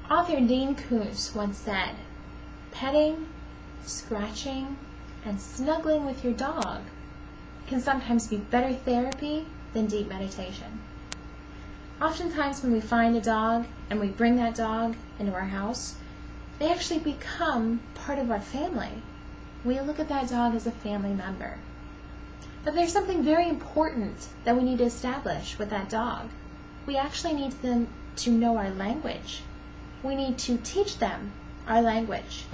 Author Dean Koontz once said, "Petting, scratching, and snuggling with your dog can sometimes be better therapy than deep meditation." Oftentimes when we find a dog and we bring that dog into our house, they actually become part of our family. We look at that dog as a family member. But there's something very important that we need to establish with that dog. We actually need them to know our language. We need to teach them our language.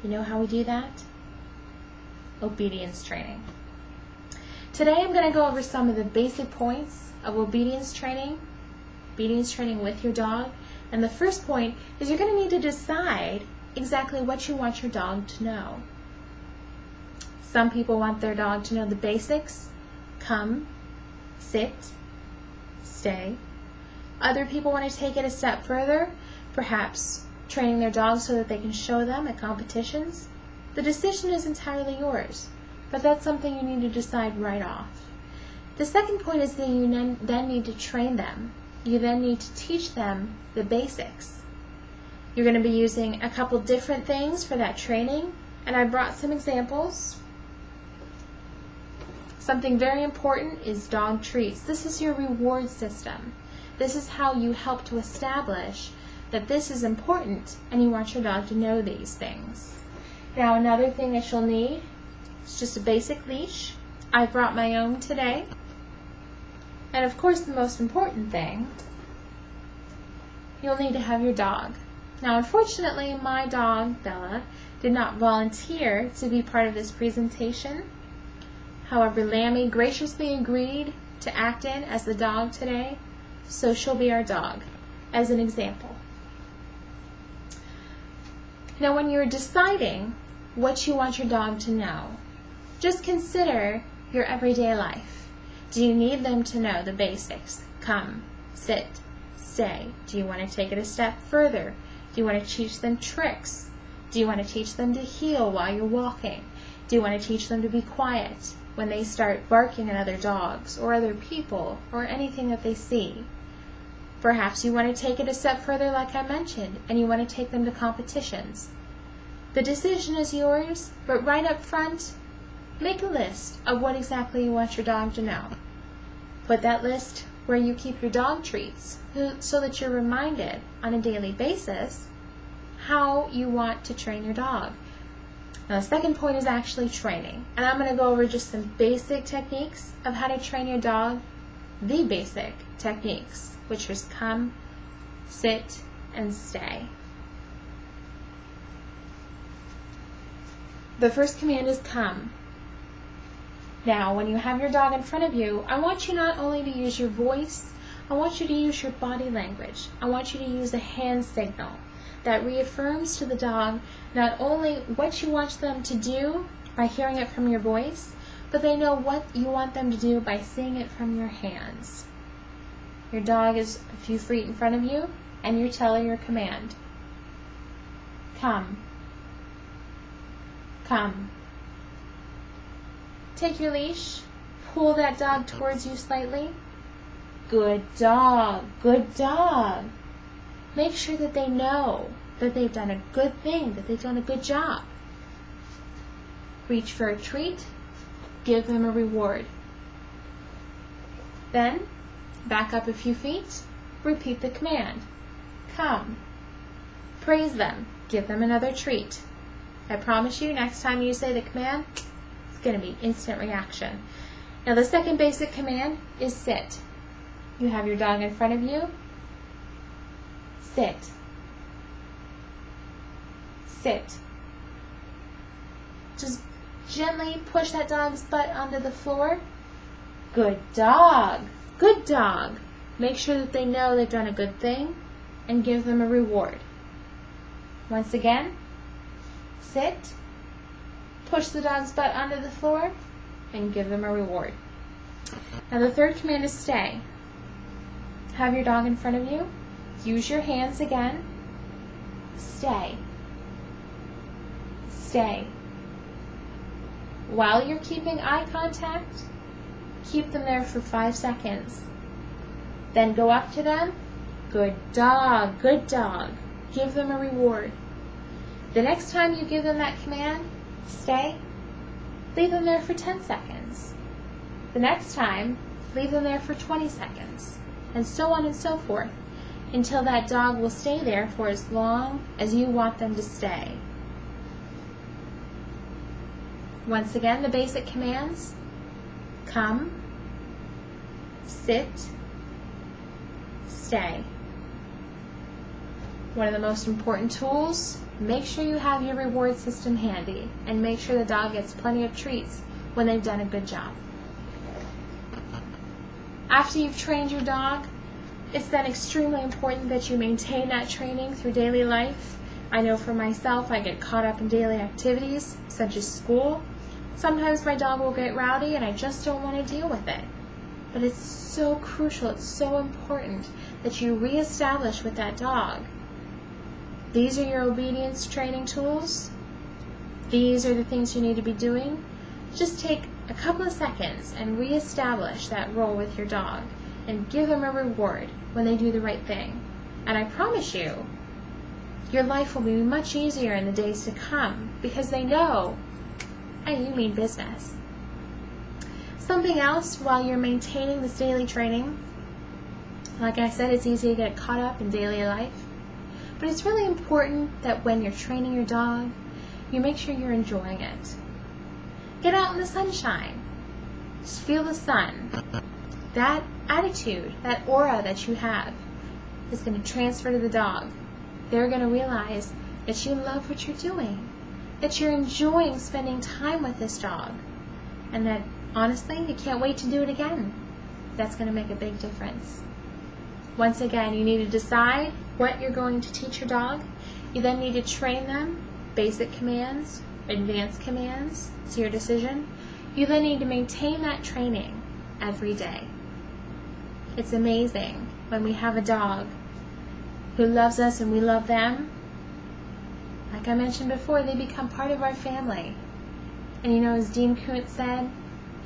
You know how we do that? Obedience training. Today I'm going to go over some of the basic points of obedience training with your dog. And the first point is you're going to need to decide exactly what you want your dog to know. Some people want their dog to know the basics: come, sit, stay. Other people want to take it a step further, perhaps training their dog so that they can show them at competitions. The decision is entirely yours, but that's something you need to decide right off. The second point is that you then need to train them. You then need to teach them the basics. You're going to be using a couple different things for that training, and I brought some examples. Something very important is dog treats. This is your reward system. This is how you help to establish that this is important and you want your dog to know these things. Now, another thing that you'll need is just a basic leash. I brought my own today. And of course, the most important thing, you'll need to have your dog. Now, unfortunately, my dog, Bella, did not volunteer to be part of this presentation. However, Lammy graciously agreed to act in as the dog today, so she'll be our dog as an example. Now, when you're deciding what you want your dog to know, just consider your everyday life. Do you need them to know the basics? Come, sit, stay. Do you want to take it a step further? Do you want to teach them tricks? Do you want to teach them to heel while you're walking? Do you want to teach them to be quiet when they start barking at other dogs or other people or anything that they see? Perhaps you want to take it a step further, like I mentioned, and you want to take them to competitions. The decision is yours, but right up front, make a list of what exactly you want your dog to know. Put that list where you keep your dog treats so that you're reminded on a daily basis how you want to train your dog. Now, the second point is actually training, and I'm going to go over just some basic techniques of how to train your dog, the basic techniques, which is come, sit, and stay. The first command is come. Now, when you have your dog in front of you, I want you not only to use your voice, I want you to use your body language. I want you to use a hand signal that reaffirms to the dog not only what you want them to do by hearing it from your voice, but they know what you want them to do by seeing it from your hands. Your dog is a few feet in front of you, and you're telling your command. Come. Come. Take your leash, pull that dog towards you slightly. Good dog, good dog. Make sure that they know that they've done a good thing, that they've done a good job. Reach for a treat, give them a reward. Then, back up a few feet, repeat the command. Come. Praise them, give them another treat. I promise you, next time you say the command, it's going to be instant reaction. Now, the second basic command is sit. You have your dog in front of you. Sit. Sit. Just gently push that dog's butt onto the floor. Good dog. Good dog. Make sure that they know they've done a good thing and give them a reward. Once again, sit, push the dog's butt onto the floor, and give them a reward. Now the third command is stay. Have your dog in front of you. Use your hands again. Stay. Stay. While you're keeping eye contact, keep them there for 5 seconds. Then go up to them. Good dog, good dog. give them a reward. The next time you give them that command, stay, leave them there for 10 seconds. The next time, leave them there for 20 seconds, and so on and so forth, until that dog will stay there for as long as you want them to stay. Once again, the basic commands: come, sit, stay. One of the most important tools, make sure you have your reward system handy, and make sure the dog gets plenty of treats when they've done a good job. After you've trained your dog, it's then extremely important that you maintain that training through daily life. I know for myself, I get caught up in daily activities, such as school. Sometimes my dog will get rowdy and I just don't want to deal with it. But it's so crucial, it's so important that you reestablish with that dog. These are your obedience training tools. These are the things you need to be doing. Just take a couple of seconds and reestablish that role with your dog and give them a reward when they do the right thing. And I promise you, your life will be much easier in the days to come because they know, hey, you mean business. Something else while you're maintaining this daily training, like I said, it's easy to get caught up in daily life, but it's really important that when you're training your dog, you make sure you're enjoying it. Get out in the sunshine. Just feel the sun. That attitude, that aura that you have is going to transfer to the dog. They're going to realize that you love what you're doing, that you're enjoying spending time with this dog, and that, honestly, you can't wait to do it again. That's going to make a big difference. Once again, you need to decide what you're going to teach your dog. You then need to train them, basic commands, advanced commands. It's your decision. You then need to maintain that training every day. It's amazing when we have a dog who loves us and we love them. Like I mentioned before, they become part of our family. And you know, as Dean Koontz said,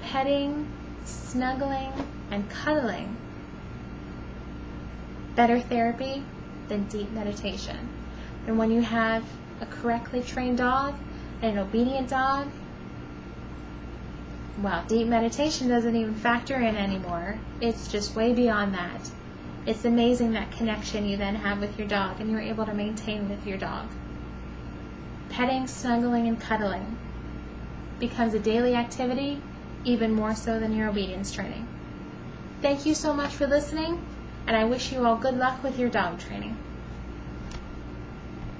petting, snuggling, and cuddling, better therapy than deep meditation. And when you have a correctly trained dog and an obedient dog, well, deep meditation doesn't even factor in anymore. It's just way beyond that. It's amazing that connection you then have with your dog and you're able to maintain with your dog. Petting, snuggling, and cuddling becomes a daily activity, even more so than your obedience training. Thank you so much for listening, and I wish you all good luck with your dog training.